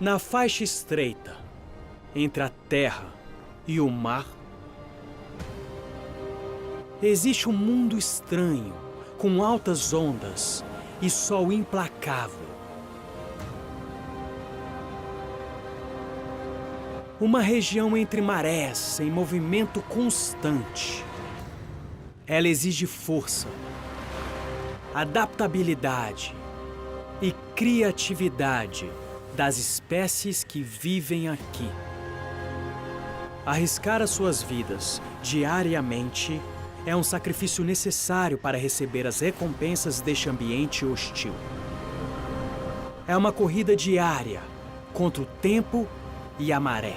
Na faixa estreita entre a terra e o mar, existe um mundo estranho, com altas ondas e sol implacável. Uma região entre marés em movimento constante. Ela exige força, adaptabilidade e criatividade das espécies que vivem aqui. Arriscar as suas vidas diariamente é um sacrifício necessário para receber as recompensas deste ambiente hostil. É uma corrida diária contra o tempo e a maré.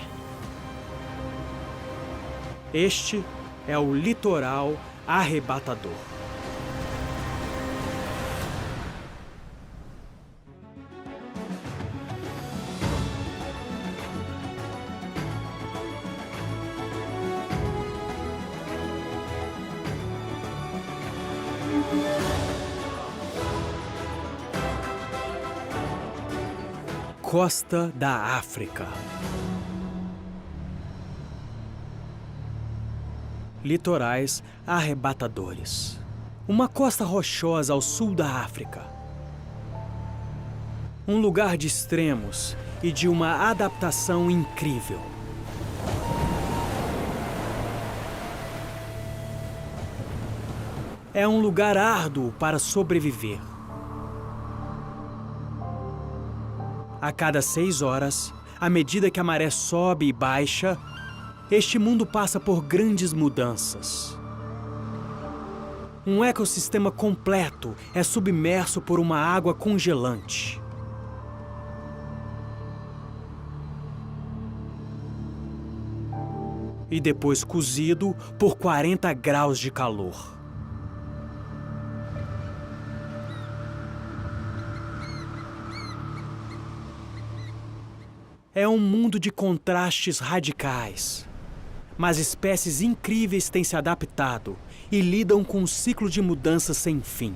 Este é o litoral arrebatador. Costa da África. Litorais arrebatadores. Uma costa rochosa ao sul da África. Um lugar de extremos e de uma adaptação incrível. É um lugar árduo para sobreviver. A cada 6 horas, à medida que a maré sobe e baixa, este mundo passa por grandes mudanças. Um ecossistema completo é submerso por uma água congelante. E depois cozido por 40 graus de calor. É um mundo de contrastes radicais. Mas espécies incríveis têm se adaptado e lidam com um ciclo de mudanças sem fim.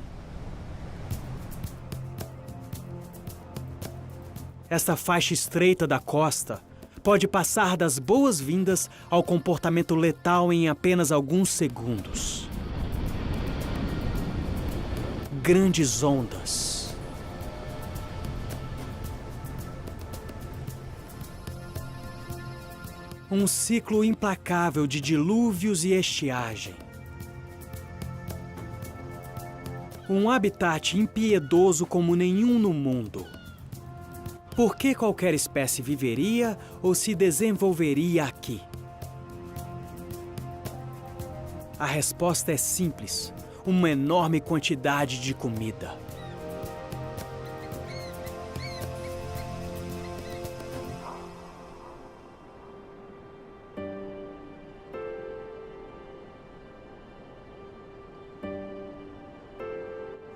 Esta faixa estreita da costa pode passar das boas-vindas ao comportamento letal em apenas alguns segundos. Grandes ondas. Um ciclo implacável de dilúvios e estiagem. Um habitat impiedoso como nenhum no mundo. Por que qualquer espécie viveria ou se desenvolveria aqui? A resposta é simples: uma enorme quantidade de comida.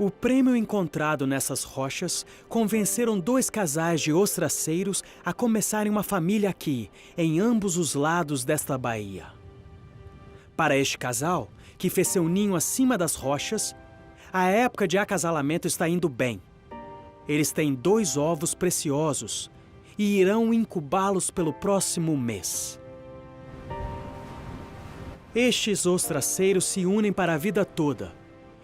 O prêmio encontrado nessas rochas convenceram 2 casais de ostraceiros a começarem uma família aqui, em ambos os lados desta baía. Para este casal, que fez seu ninho acima das rochas, a época de acasalamento está indo bem. Eles têm 2 ovos preciosos e irão incubá-los pelo próximo mês. Estes ostraceiros se unem para a vida toda.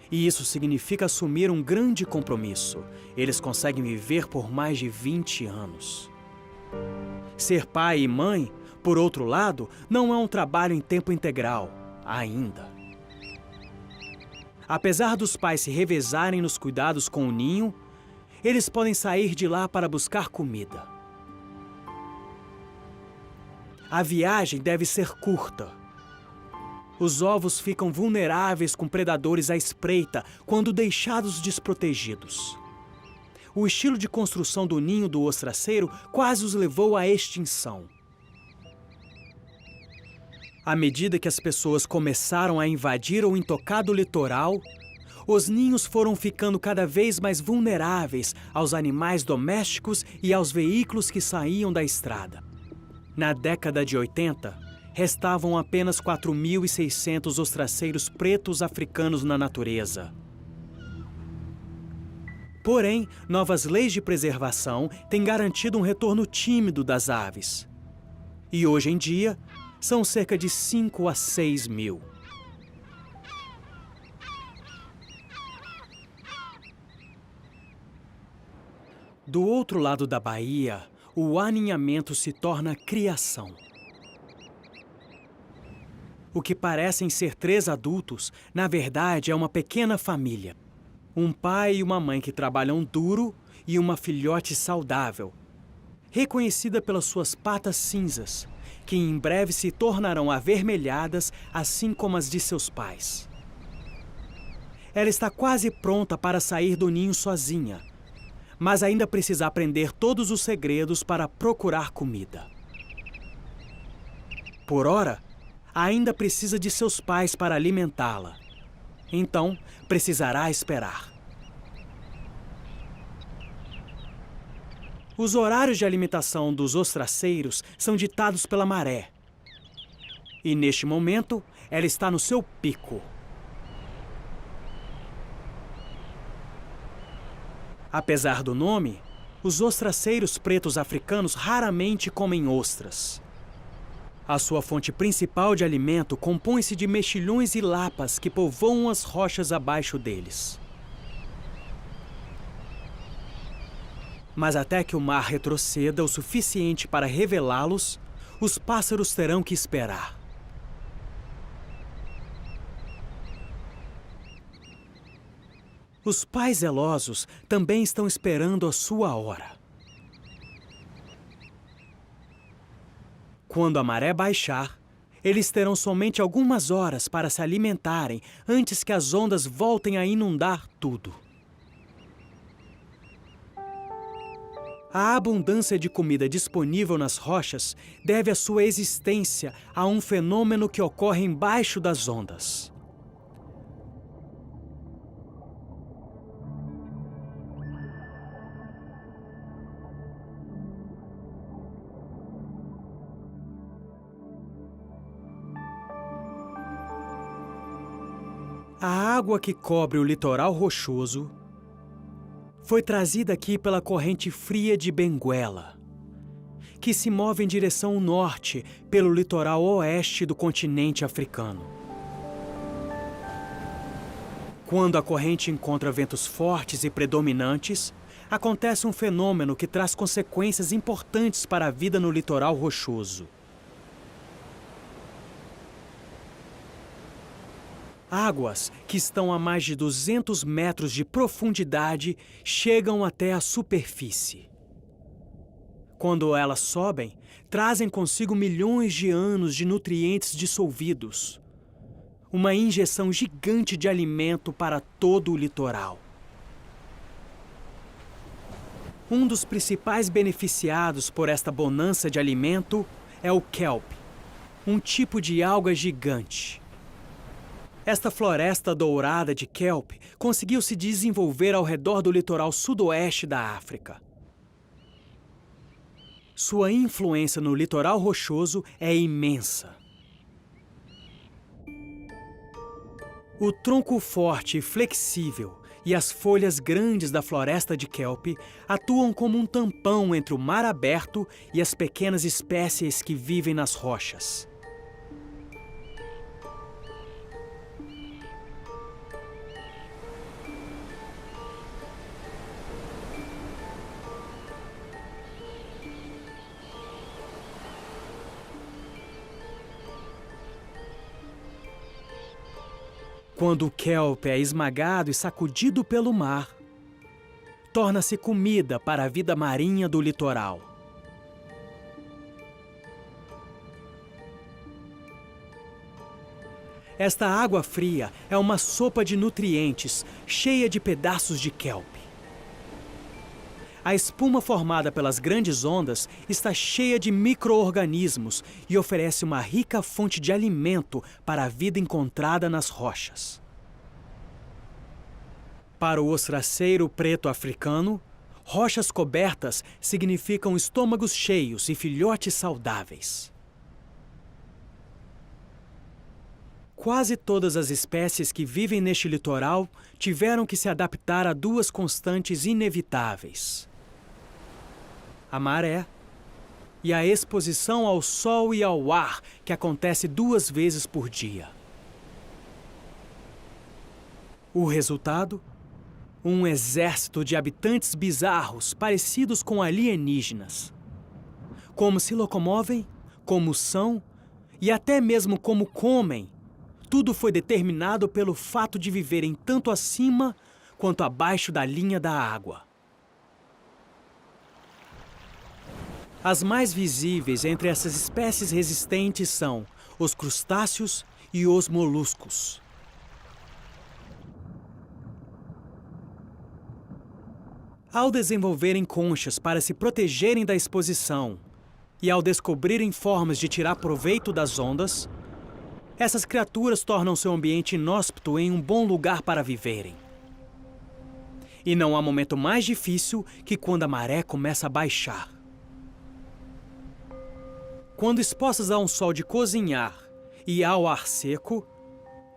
E isso significa assumir um grande compromisso. Eles conseguem viver por mais de 20 anos. Ser pai e mãe, por outro lado, não é um trabalho em tempo integral, ainda. Apesar dos pais se revezarem nos cuidados com o ninho, eles podem sair de lá para buscar comida. A viagem deve ser curta. Os ovos ficam vulneráveis com predadores à espreita quando deixados desprotegidos. O estilo de construção do ninho do ostraceiro quase os levou à extinção. À medida que as pessoas começaram a invadir o intocado litoral, os ninhos foram ficando cada vez mais vulneráveis aos animais domésticos e aos veículos que saíam da estrada. Na década de 80, restavam apenas 4.600 ostraceiros pretos africanos na natureza. Porém, novas leis de preservação têm garantido um retorno tímido das aves. E hoje em dia, são cerca de 5 a 6 mil. Do outro lado da baía, o aninhamento se torna criação. O que parecem ser 3 adultos, na verdade é uma pequena família. Um pai e uma mãe que trabalham duro e uma filhote saudável, reconhecida pelas suas patas cinzas, que em breve se tornarão avermelhadas, assim como as de seus pais. Ela está quase pronta para sair do ninho sozinha, mas ainda precisa aprender todos os segredos para procurar comida. Por ora, ainda precisa de seus pais para alimentá-la. Então, precisará esperar. Os horários de alimentação dos ostraceiros são ditados pela maré. E neste momento, ela está no seu pico. Apesar do nome, os ostraceiros pretos africanos raramente comem ostras. A sua fonte principal de alimento compõe-se de mexilhões e lapas que povoam as rochas abaixo deles. Mas até que o mar retroceda o suficiente para revelá-los, os pássaros terão que esperar. Os pais zelosos também estão esperando a sua hora. Quando a maré baixar, eles terão somente algumas horas para se alimentarem antes que as ondas voltem a inundar tudo. A abundância de comida disponível nas rochas deve a sua existência a um fenômeno que ocorre embaixo das ondas. A água que cobre o litoral rochoso foi trazida aqui pela corrente fria de Benguela, que se move em direção norte pelo litoral oeste do continente africano. Quando a corrente encontra ventos fortes e predominantes, acontece um fenômeno que traz consequências importantes para a vida no litoral rochoso. Águas que estão a mais de 200 metros de profundidade chegam até a superfície. Quando elas sobem, trazem consigo milhões de anos de nutrientes dissolvidos. Uma injeção gigante de alimento para todo o litoral. Um dos principais beneficiados por esta bonança de alimento é o kelp, um tipo de alga gigante. Esta floresta dourada de kelp conseguiu se desenvolver ao redor do litoral sudoeste da África. Sua influência no litoral rochoso é imensa. O tronco forte e flexível e as folhas grandes da floresta de kelp atuam como um tampão entre o mar aberto e as pequenas espécies que vivem nas rochas. Quando o kelp é esmagado e sacudido pelo mar, torna-se comida para a vida marinha do litoral. Esta água fria é uma sopa de nutrientes cheia de pedaços de kelp. A espuma formada pelas grandes ondas está cheia de micro-organismos e oferece uma rica fonte de alimento para a vida encontrada nas rochas. Para o ostraceiro preto africano, rochas cobertas significam estômagos cheios e filhotes saudáveis. Quase todas as espécies que vivem neste litoral tiveram que se adaptar a duas constantes inevitáveis: a maré e a exposição ao sol e ao ar, que acontece 2 vezes por dia. O resultado? Um exército de habitantes bizarros, parecidos com alienígenas. Como se locomovem, como são e até mesmo como comem, tudo foi determinado pelo fato de viverem tanto acima quanto abaixo da linha da água. As mais visíveis entre essas espécies resistentes são os crustáceos e os moluscos. Ao desenvolverem conchas para se protegerem da exposição e ao descobrirem formas de tirar proveito das ondas, essas criaturas tornam seu ambiente inóspito em um bom lugar para viverem. E não há momento mais difícil que quando a maré começa a baixar. Quando expostas a um sol de cozinhar e ao ar seco,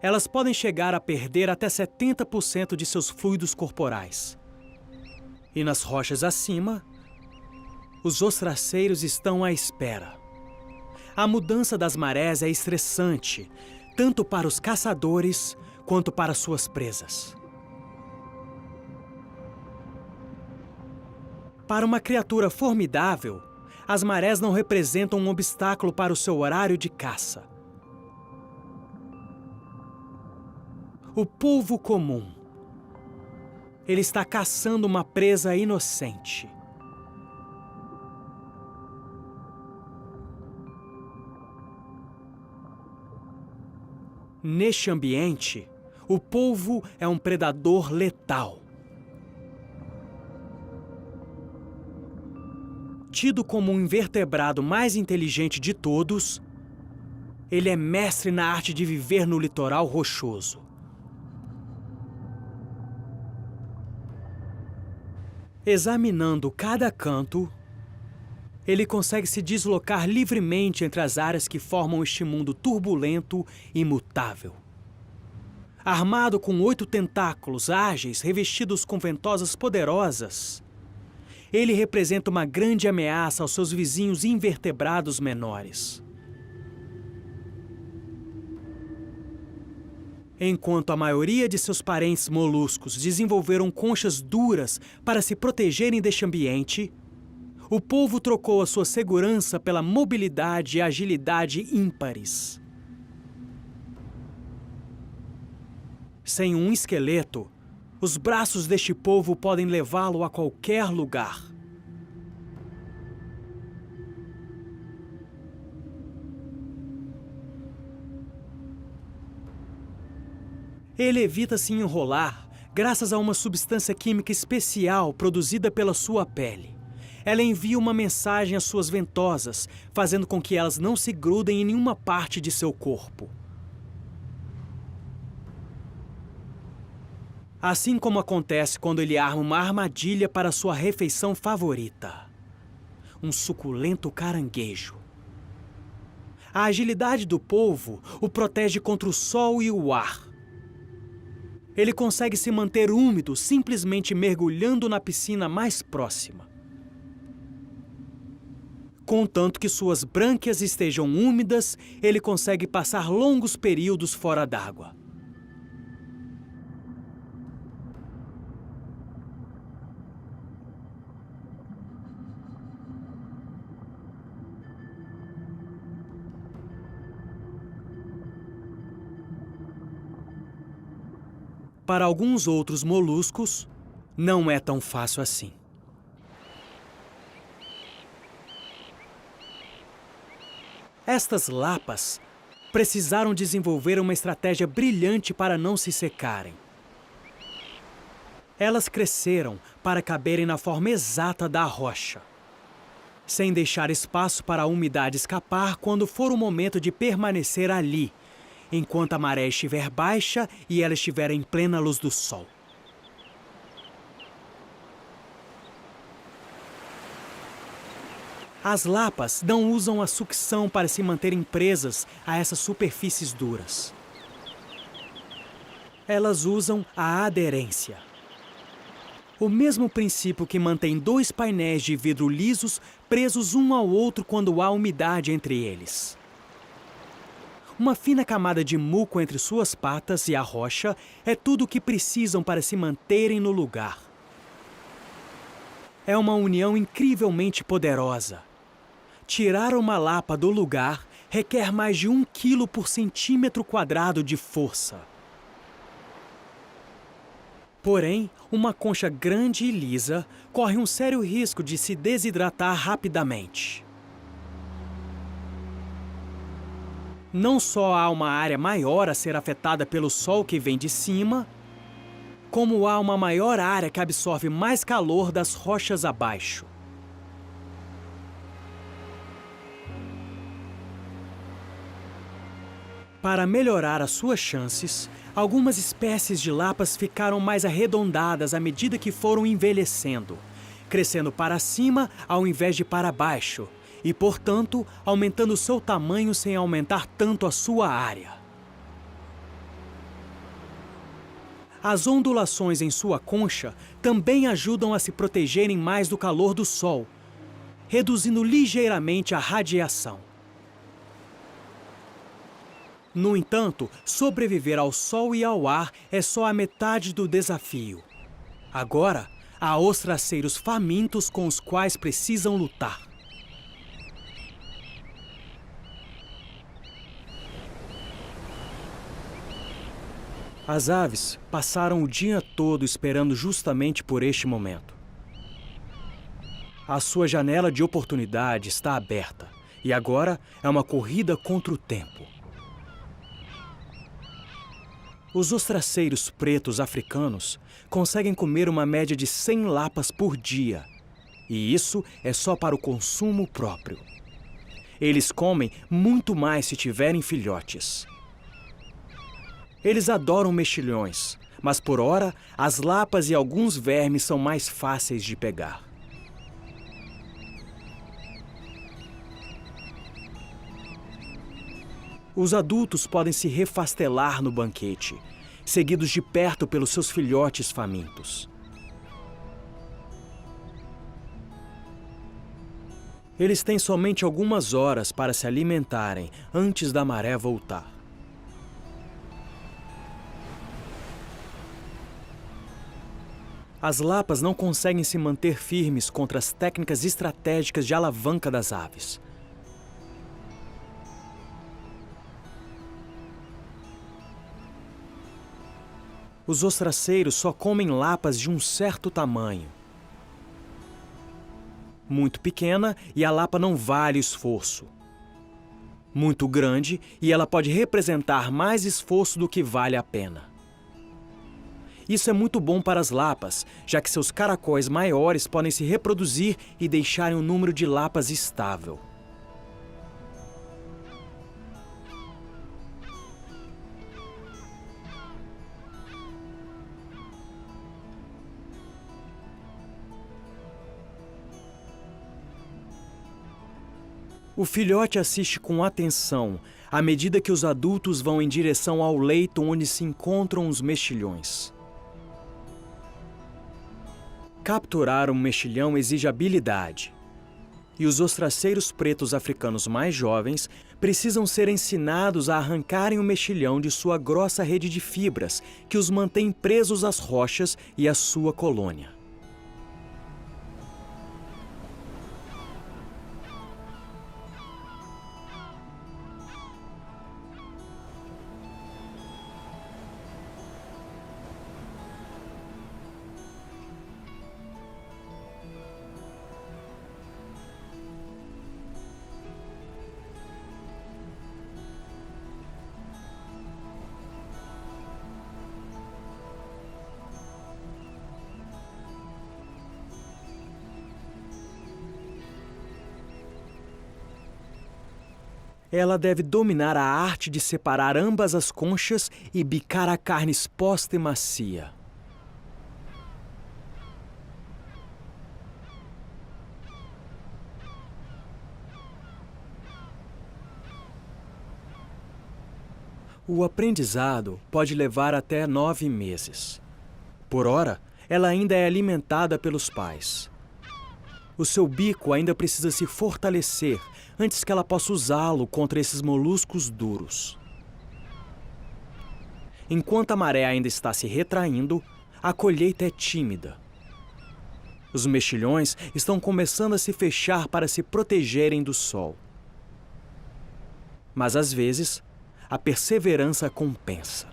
elas podem chegar a perder até 70% de seus fluidos corporais. E nas rochas acima, os ostraceiros estão à espera. A mudança das marés é estressante, tanto para os caçadores quanto para suas presas. Para uma criatura formidável, as marés não representam um obstáculo para o seu horário de caça. O polvo comum. Ele está caçando uma presa inocente. Neste ambiente, o polvo é um predador letal. Tido como um invertebrado mais inteligente de todos, ele é mestre na arte de viver no litoral rochoso. Examinando cada canto, ele consegue se deslocar livremente entre as áreas que formam este mundo turbulento e mutável. Armado com 8 tentáculos ágeis revestidos com ventosas poderosas, ele representa uma grande ameaça aos seus vizinhos invertebrados menores. Enquanto a maioria de seus parentes moluscos desenvolveram conchas duras para se protegerem deste ambiente, o polvo trocou a sua segurança pela mobilidade e agilidade ímpares. Sem um esqueleto, os braços deste polvo podem levá-lo a qualquer lugar. Ele evita se enrolar graças a uma substância química especial produzida pela sua pele. Ela envia uma mensagem às suas ventosas, fazendo com que elas não se grudem em nenhuma parte de seu corpo. Assim como acontece quando ele arma uma armadilha para sua refeição favorita: um suculento caranguejo. A agilidade do polvo o protege contra o sol e o ar. Ele consegue se manter úmido simplesmente mergulhando na piscina mais próxima. Contanto que suas brânquias estejam úmidas, ele consegue passar longos períodos fora d'água. Para alguns outros moluscos, não é tão fácil assim. Estas lapas precisaram desenvolver uma estratégia brilhante para não se secarem. Elas cresceram para caberem na forma exata da rocha, sem deixar espaço para a umidade escapar quando for o momento de permanecer ali, enquanto a maré estiver baixa e ela estiver em plena luz do sol. As lapas não usam a sucção para se manterem presas a essas superfícies duras. Elas usam a aderência. O mesmo princípio que mantém dois painéis de vidro lisos presos um ao outro quando há umidade entre eles. Uma fina camada de muco entre suas patas e a rocha é tudo o que precisam para se manterem no lugar. É uma união incrivelmente poderosa. Tirar uma lapa do lugar requer mais de 1 quilo por centímetro quadrado de força. Porém, uma concha grande e lisa corre um sério risco de se desidratar rapidamente. Não só há uma área maior a ser afetada pelo sol que vem de cima, como há uma maior área que absorve mais calor das rochas abaixo. Para melhorar as suas chances, algumas espécies de lapas ficaram mais arredondadas à medida que foram envelhecendo, crescendo para cima ao invés de para baixo, e, portanto, aumentando seu tamanho sem aumentar tanto a sua área. As ondulações em sua concha também ajudam a se protegerem mais do calor do sol, reduzindo ligeiramente a radiação. No entanto, sobreviver ao sol e ao ar é só a metade do desafio. Agora, há ostraceiros famintos com os quais precisam lutar. As aves passaram o dia todo esperando justamente por este momento. A sua janela de oportunidade está aberta, e agora é uma corrida contra o tempo. Os ostraceiros pretos africanos conseguem comer uma média de 100 lapas por dia, e isso é só para o consumo próprio. Eles comem muito mais se tiverem filhotes. Eles adoram mexilhões, mas por ora, as lapas e alguns vermes são mais fáceis de pegar. Os adultos podem se refastelar no banquete, seguidos de perto pelos seus filhotes famintos. Eles têm somente algumas horas para se alimentarem antes da maré voltar. As lapas não conseguem se manter firmes contra as técnicas estratégicas de alavanca das aves. Os ostraceiros só comem lapas de um certo tamanho. Muito pequena e a lapa não vale esforço. Muito grande e ela pode representar mais esforço do que vale a pena. Isso é muito bom para as lapas, já que seus caracóis maiores podem se reproduzir e deixarem um número de lapas estável. O filhote assiste com atenção à medida que os adultos vão em direção ao leito onde se encontram os mexilhões. Capturar um mexilhão exige habilidade, e os ostraceiros pretos africanos mais jovens precisam ser ensinados a arrancarem o mexilhão de sua grossa rede de fibras que os mantém presos às rochas e à sua colônia. Ela deve dominar a arte de separar ambas as conchas e bicar a carne exposta e macia. O aprendizado pode levar até 9 meses. Por ora, ela ainda é alimentada pelos pais. O seu bico ainda precisa se fortalecer antes que ela possa usá-lo contra esses moluscos duros. Enquanto a maré ainda está se retraindo, a colheita é tímida. Os mexilhões estão começando a se fechar para se protegerem do sol. Mas às vezes, a perseverança compensa.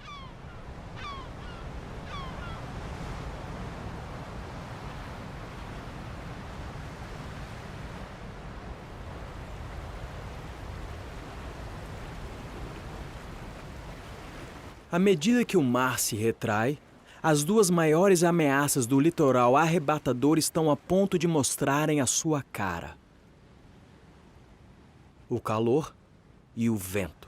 À medida que o mar se retrai, as duas maiores ameaças do litoral arrebatador estão a ponto de mostrarem a sua cara: o calor e o vento.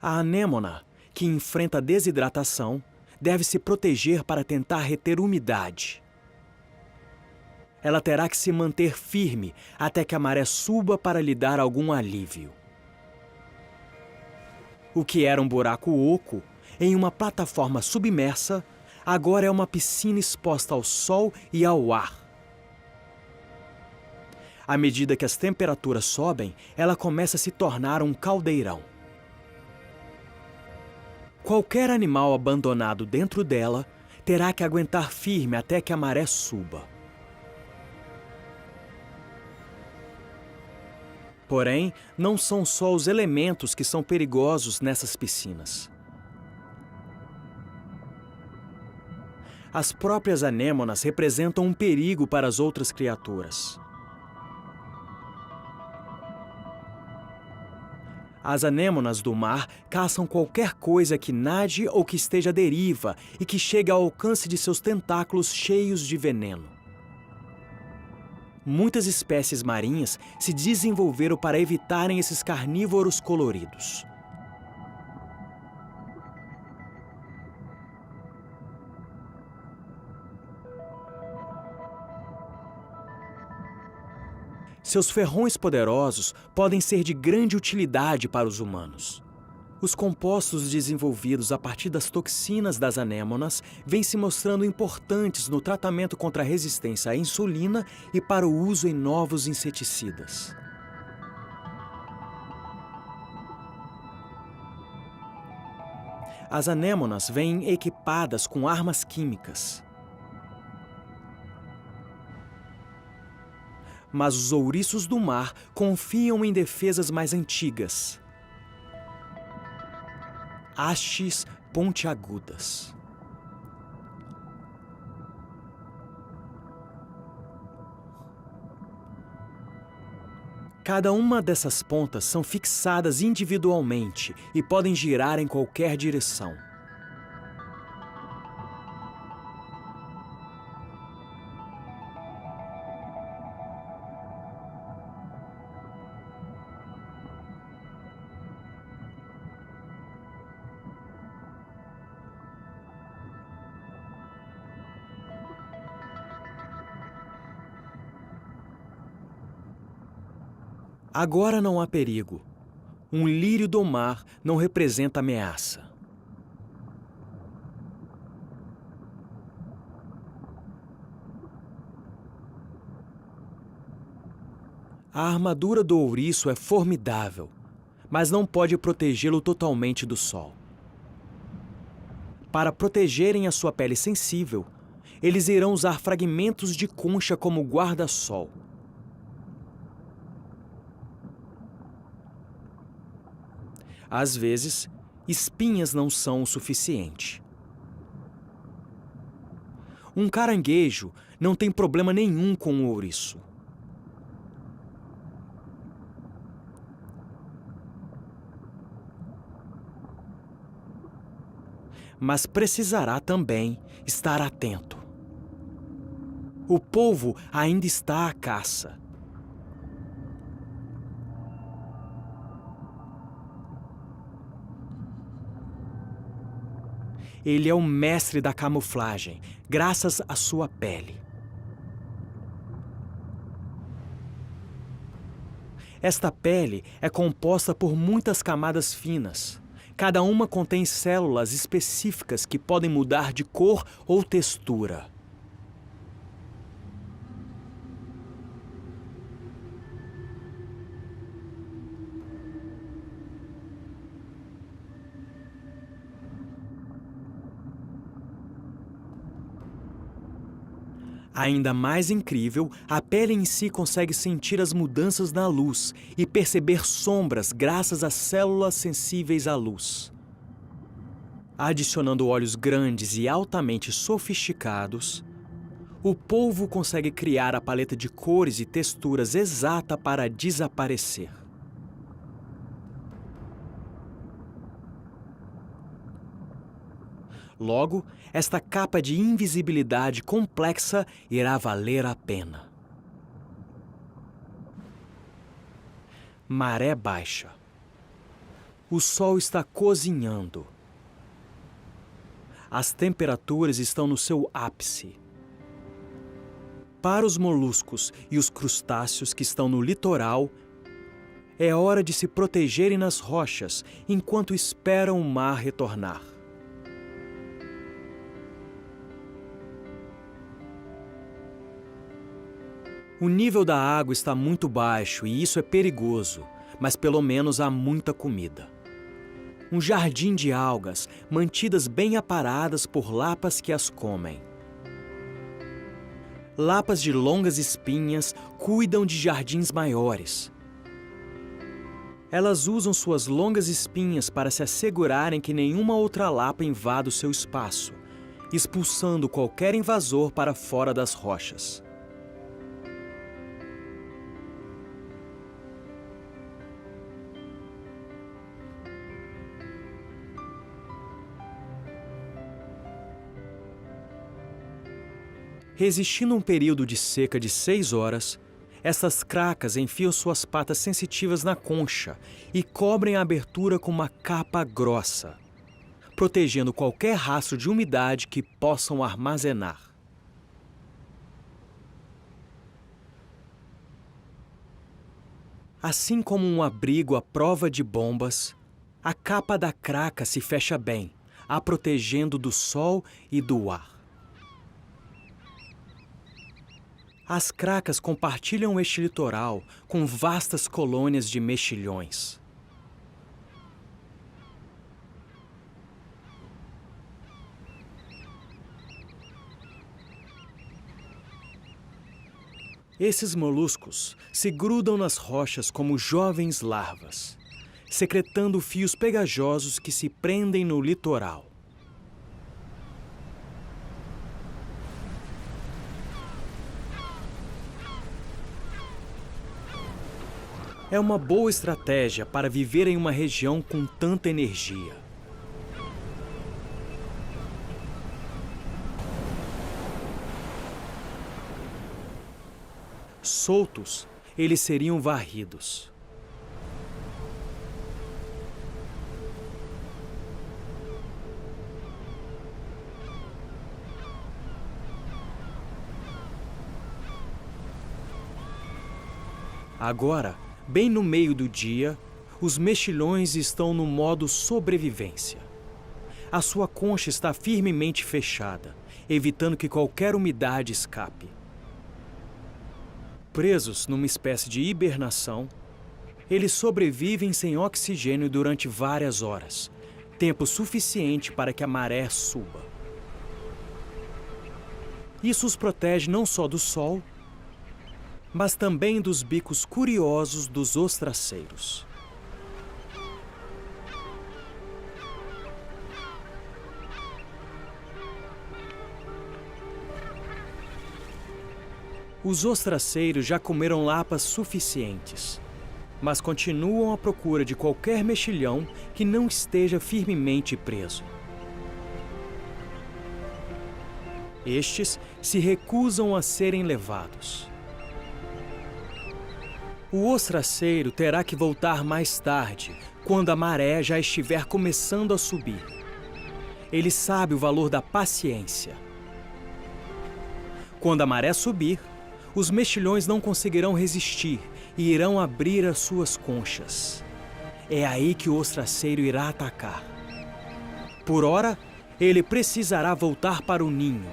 A anêmona, que enfrenta a desidratação, deve se proteger para tentar reter umidade. Ela terá que se manter firme até que a maré suba para lhe dar algum alívio. O que era um buraco oco em uma plataforma submersa, agora é uma piscina exposta ao sol e ao ar. À medida que as temperaturas sobem, ela começa a se tornar um caldeirão. Qualquer animal abandonado dentro dela terá que aguentar firme até que a maré suba. Porém, não são só os elementos que são perigosos nessas piscinas. As próprias anêmonas representam um perigo para as outras criaturas. As anêmonas do mar caçam qualquer coisa que nade ou que esteja à deriva e que chegue ao alcance de seus tentáculos cheios de veneno. Muitas espécies marinhas se desenvolveram para evitarem esses carnívoros coloridos. Seus ferrões poderosos podem ser de grande utilidade para os humanos. Os compostos desenvolvidos a partir das toxinas das anêmonas vêm se mostrando importantes no tratamento contra a resistência à insulina e para o uso em novos inseticidas. As anêmonas vêm equipadas com armas químicas. Mas os ouriços do mar confiam em defesas mais antigas. Hastes pontiagudas. Cada uma dessas pontas são fixadas individualmente e podem girar em qualquer direção. Agora não há perigo. Um lírio do mar não representa ameaça. A armadura do ouriço é formidável, mas não pode protegê-lo totalmente do sol. Para protegerem a sua pele sensível, eles irão usar fragmentos de concha como guarda-sol. Às vezes, espinhas não são o suficiente. Um caranguejo não tem problema nenhum com o ouriço. Mas precisará também estar atento. O polvo ainda está à caça. Ele é o mestre da camuflagem, graças à sua pele. Esta pele é composta por muitas camadas finas. Cada uma contém células específicas que podem mudar de cor ou textura. Ainda mais incrível, a pele em si consegue sentir as mudanças na luz e perceber sombras graças às células sensíveis à luz. Adicionando olhos grandes e altamente sofisticados, o polvo consegue criar a paleta de cores e texturas exata para desaparecer. Logo, esta capa de invisibilidade complexa irá valer a pena. Maré baixa. O sol está cozinhando. As temperaturas estão no seu ápice. Para os moluscos e os crustáceos que estão no litoral, é hora de se protegerem nas rochas enquanto esperam o mar retornar. O nível da água está muito baixo e isso é perigoso, mas pelo menos há muita comida. Um jardim de algas, mantidas bem aparadas por lapas que as comem. Lapas de longas espinhas cuidam de jardins maiores. Elas usam suas longas espinhas para se assegurarem que nenhuma outra lapa invada o seu espaço, expulsando qualquer invasor para fora das rochas. Resistindo um período de seca de 6 horas, essas cracas enfiam suas patas sensitivas na concha e cobrem a abertura com uma capa grossa, protegendo qualquer rastro de umidade que possam armazenar. Assim como um abrigo à prova de bombas, a capa da craca se fecha bem, a protegendo do sol e do ar. As cracas compartilham este litoral com vastas colônias de mexilhões. Esses moluscos se grudam nas rochas como jovens larvas, secretando fios pegajosos que se prendem no litoral. É uma boa estratégia para viver em uma região com tanta energia. Soltos, eles seriam varridos. Agora, bem no meio do dia, os mexilhões estão no modo sobrevivência. A sua concha está firmemente fechada, evitando que qualquer umidade escape. Presos numa espécie de hibernação, eles sobrevivem sem oxigênio durante várias horas, tempo suficiente para que a maré suba. Isso os protege não só do sol, mas também dos bicos curiosos dos ostraceiros. Os ostraceiros já comeram lapas suficientes, mas continuam à procura de qualquer mexilhão que não esteja firmemente preso. Estes se recusam a serem levados. O ostraceiro terá que voltar mais tarde, quando a maré já estiver começando a subir. Ele sabe o valor da paciência. Quando a maré subir, os mexilhões não conseguirão resistir e irão abrir as suas conchas. É aí que o ostraceiro irá atacar. Por ora, ele precisará voltar para o ninho.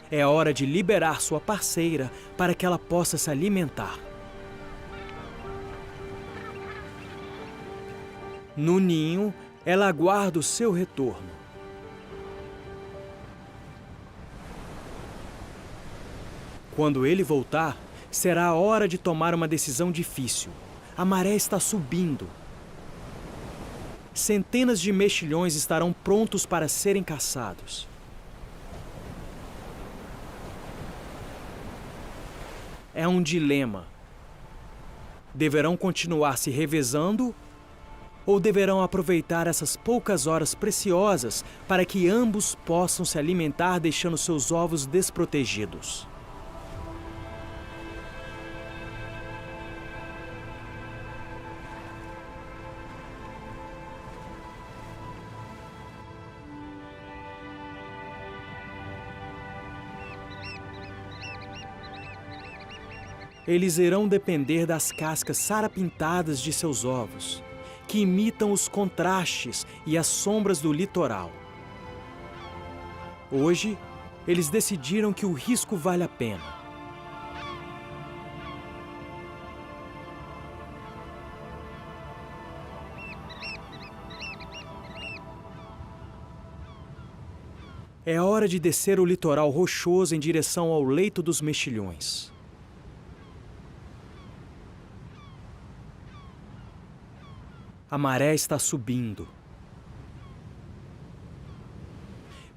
É hora de liberar sua parceira para que ela possa se alimentar. No ninho, ela aguarda o seu retorno. Quando ele voltar, será a hora de tomar uma decisão difícil. A maré está subindo. Centenas de mexilhões estarão prontos para serem caçados. É um dilema. Deverão continuar se revezando ou deverão aproveitar essas poucas horas preciosas para que ambos possam se alimentar deixando seus ovos desprotegidos? Eles irão depender das cascas sarapintadas de seus ovos, que imitam os contrastes e as sombras do litoral. Hoje, eles decidiram que o risco vale a pena. É hora de descer o litoral rochoso em direção ao leito dos mexilhões. A maré está subindo.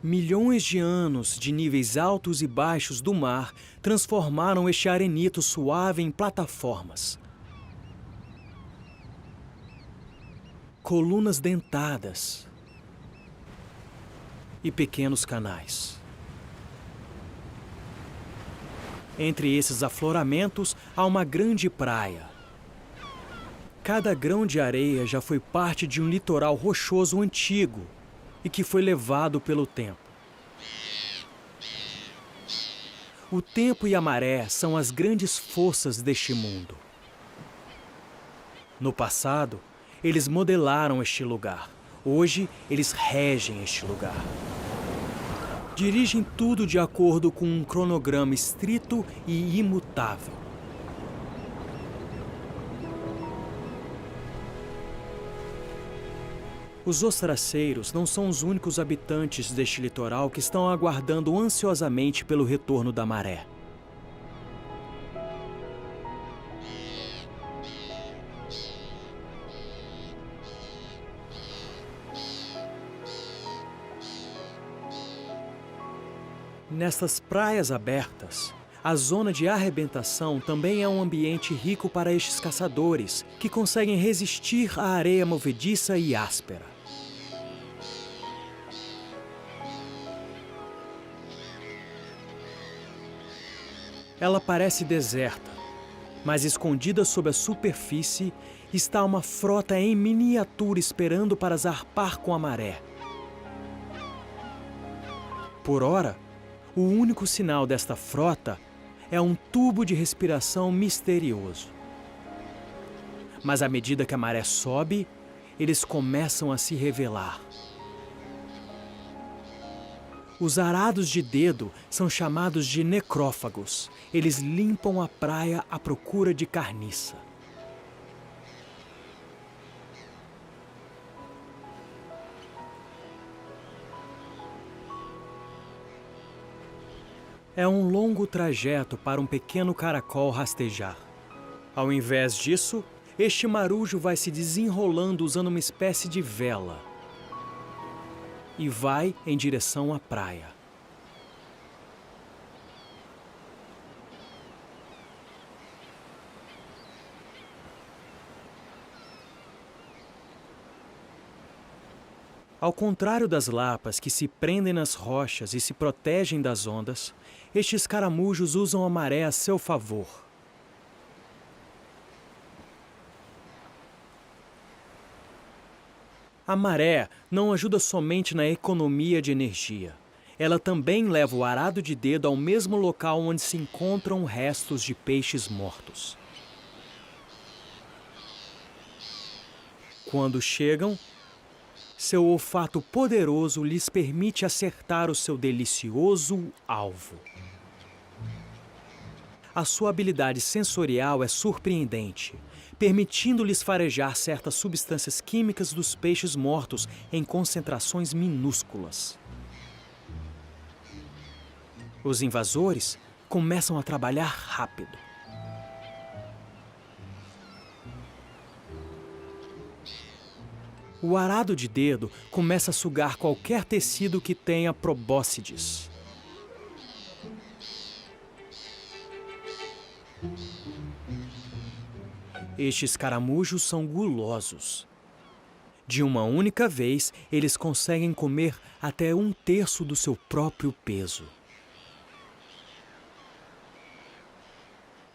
Milhões de anos de níveis altos e baixos do mar transformaram este arenito suave em plataformas. Colunas dentadas e pequenos canais. Entre esses afloramentos há uma grande praia. Cada grão de areia já foi parte de um litoral rochoso antigo e que foi levado pelo tempo. O tempo e a maré são as grandes forças deste mundo. No passado, eles modelaram este lugar. Hoje, eles regem este lugar. Dirigem tudo de acordo com um cronograma estrito e imutável. Os ostraceiros não são os únicos habitantes deste litoral que estão aguardando ansiosamente pelo retorno da maré. Nestas praias abertas, a zona de arrebentação também é um ambiente rico para estes caçadores, que conseguem resistir à areia movediça e áspera. Ela parece deserta, mas escondida sob a superfície está uma frota em miniatura esperando para zarpar com a maré. Por ora, o único sinal desta frota é um tubo de respiração misterioso. Mas à medida que a maré sobe, eles começam a se revelar. Os arados de dedo são chamados de necrófagos. Eles limpam a praia à procura de carniça. É um longo trajeto para um pequeno caracol rastejar. Ao invés disso, este marujo vai se desenrolando usando uma espécie de vela e vai em direção à praia. Ao contrário das lapas que se prendem nas rochas e se protegem das ondas, estes caramujos usam a maré a seu favor. A maré não ajuda somente na economia de energia. Ela também leva o arado de dedo ao mesmo local onde se encontram restos de peixes mortos. Quando chegam, seu olfato poderoso lhes permite acertar o seu delicioso alvo. A sua habilidade sensorial é surpreendente, permitindo-lhes farejar certas substâncias químicas dos peixes mortos em concentrações minúsculas. Os invasores começam a trabalhar rápido. O arado de dedo começa a sugar qualquer tecido que tenha probóscides. Estes caramujos são gulosos. De uma única vez, eles conseguem comer até 1/3 do seu próprio peso.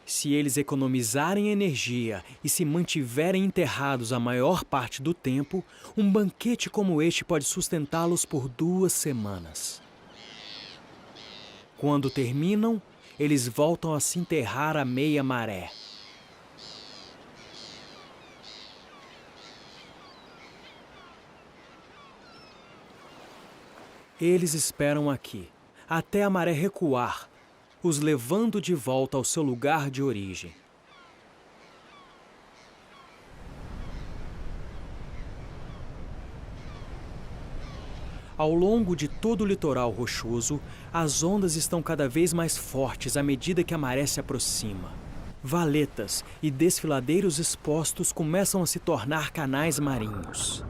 Se eles economizarem energia e se mantiverem enterrados a maior parte do tempo, um banquete como este pode sustentá-los por 2 semanas. Quando terminam, eles voltam a se enterrar à meia maré. Eles esperam aqui, até a maré recuar, os levando de volta ao seu lugar de origem. Ao longo de todo o litoral rochoso, as ondas estão cada vez mais fortes à medida que a maré se aproxima. Valetas e desfiladeiros expostos começam a se tornar canais marinhos.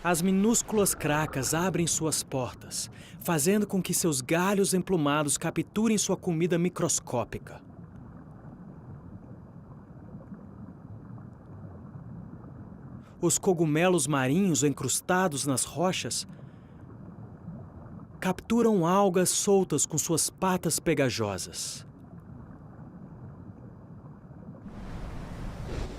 As minúsculas cracas abrem suas portas, fazendo com que seus galhos emplumados capturem sua comida microscópica. Os cogumelos marinhos encrustados nas rochas capturam algas soltas com suas patas pegajosas.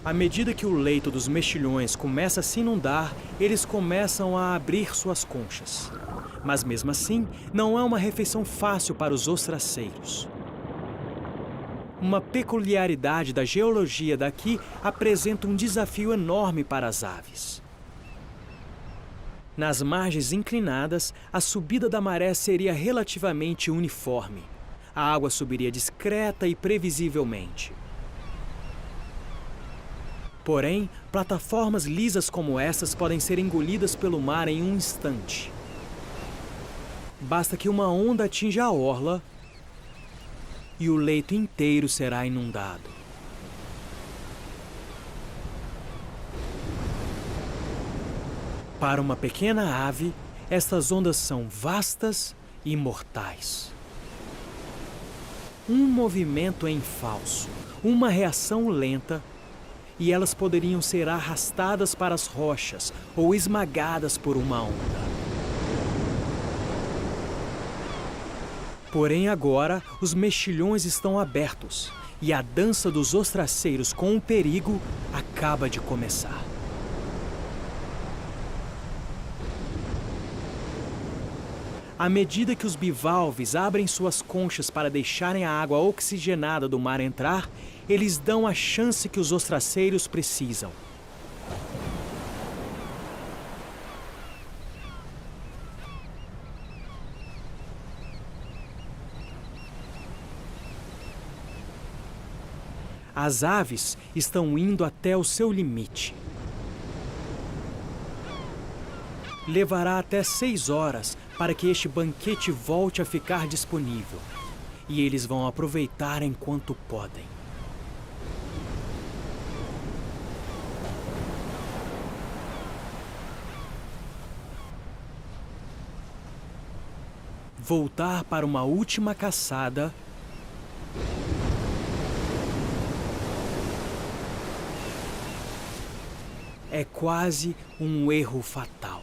À medida que o leito dos mexilhões começa a se inundar, eles começam a abrir suas conchas. Mas mesmo assim, não é uma refeição fácil para os ostraceiros. Uma peculiaridade da geologia daqui apresenta um desafio enorme para as aves. Nas margens inclinadas, a subida da maré seria relativamente uniforme. A água subiria discreta e previsivelmente. Porém, plataformas lisas como essas podem ser engolidas pelo mar em um instante. Basta que uma onda atinja a orla e o leito inteiro será inundado. Para uma pequena ave, estas ondas são vastas e mortais. Um movimento em falso, uma reação lenta, e elas poderiam ser arrastadas para as rochas ou esmagadas por uma onda. Porém agora, os mexilhões estão abertos e a dança dos ostraceiros com o perigo acaba de começar. À medida que os bivalves abrem suas conchas para deixarem a água oxigenada do mar entrar, eles dão a chance que os ostraceiros precisam. As aves estão indo até o seu limite. Levará até 6 horas para que este banquete volte a ficar disponível. E eles vão aproveitar enquanto podem. Voltar para uma última caçada é quase um erro fatal.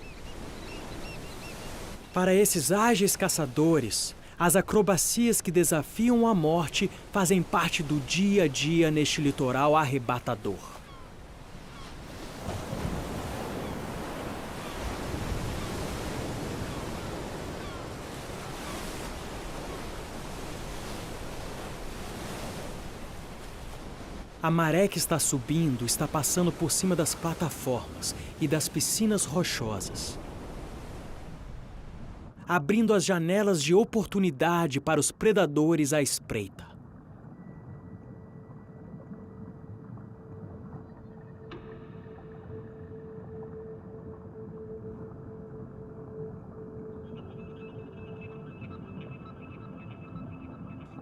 Para esses ágeis caçadores, as acrobacias que desafiam a morte fazem parte do dia a dia neste litoral arrebatador. A maré que está subindo está passando por cima das plataformas e das piscinas rochosas, abrindo as janelas de oportunidade para os predadores à espreita.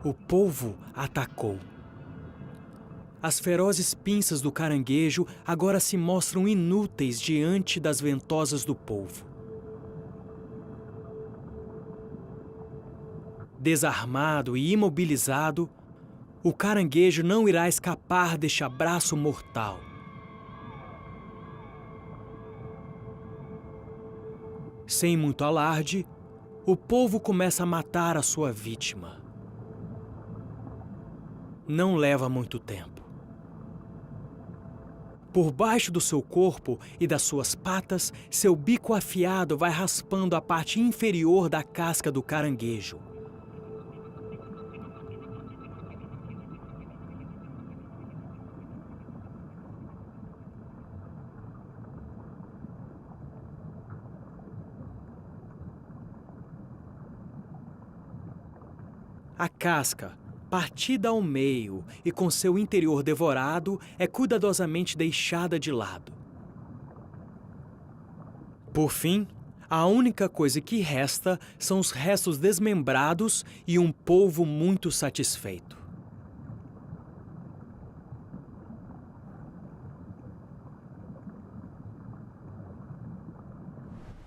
O polvo atacou. As ferozes pinças do caranguejo agora se mostram inúteis diante das ventosas do polvo. Desarmado e imobilizado, o caranguejo não irá escapar deste abraço mortal. Sem muito alarde, o polvo começa a matar a sua vítima. Não leva muito tempo. Por baixo do seu corpo e das suas patas, seu bico afiado vai raspando a parte inferior da casca do caranguejo. A casca, partida ao meio e com seu interior devorado, é cuidadosamente deixada de lado. Por fim, a única coisa que resta são os restos desmembrados e um polvo muito satisfeito.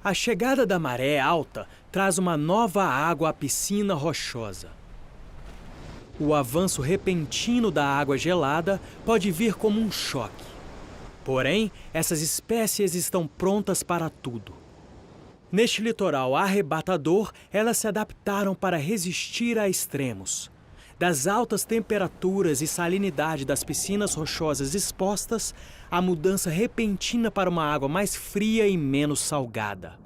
A chegada da maré alta traz uma nova água à piscina rochosa. O avanço repentino da água gelada pode vir como um choque. Porém, essas espécies estão prontas para tudo. Neste litoral arrebatador, elas se adaptaram para resistir a extremos. Das altas temperaturas e salinidade das piscinas rochosas expostas, à mudança repentina para uma água mais fria e menos salgada.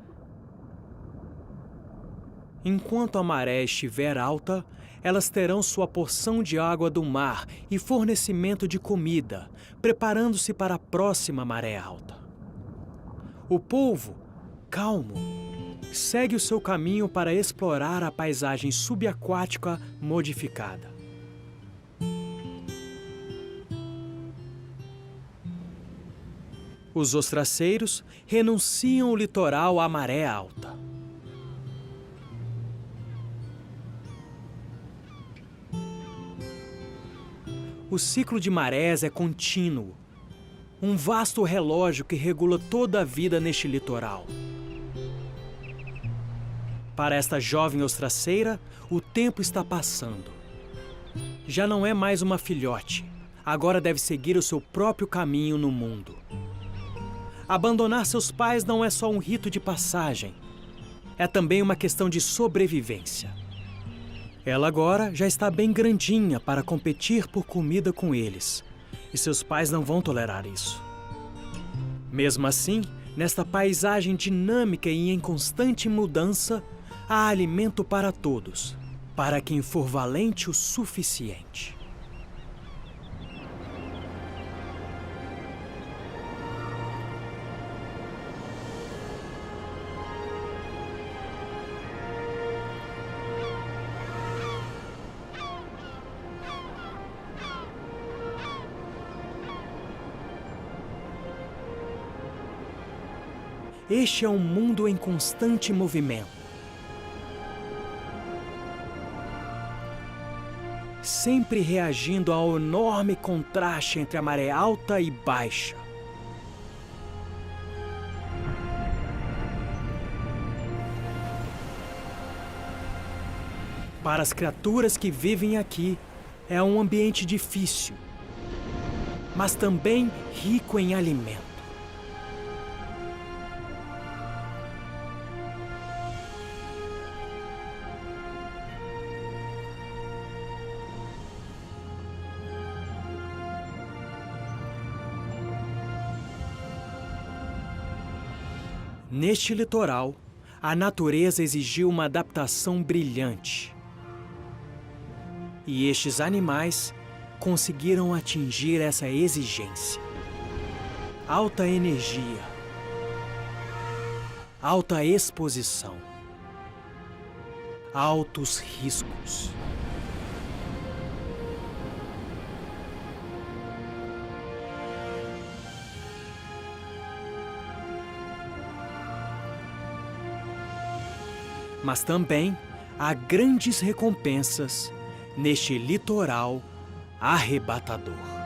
Enquanto a maré estiver alta, elas terão sua porção de água do mar e fornecimento de comida, preparando-se para a próxima maré alta. O polvo, calmo, segue o seu caminho para explorar a paisagem subaquática modificada. Os ostraceiros renunciam o litoral à maré alta. O ciclo de marés é contínuo, um vasto relógio que regula toda a vida neste litoral. Para esta jovem ostraceira, o tempo está passando. Já não é mais uma filhote, agora deve seguir o seu próprio caminho no mundo. Abandonar seus pais não é só um rito de passagem, é também uma questão de sobrevivência. Ela agora já está bem grandinha para competir por comida com eles, e seus pais não vão tolerar isso. Mesmo assim, nesta paisagem dinâmica e em constante mudança, há alimento para todos, para quem for valente o suficiente. Este é um mundo em constante movimento. Sempre reagindo ao enorme contraste entre a maré alta e baixa. Para as criaturas que vivem aqui, é um ambiente difícil, mas também rico em alimento. Neste litoral, a natureza exigiu uma adaptação brilhante. E estes animais conseguiram atingir essa exigência. Alta energia, alta exposição, altos riscos. Mas também há grandes recompensas neste litoral arrebatador.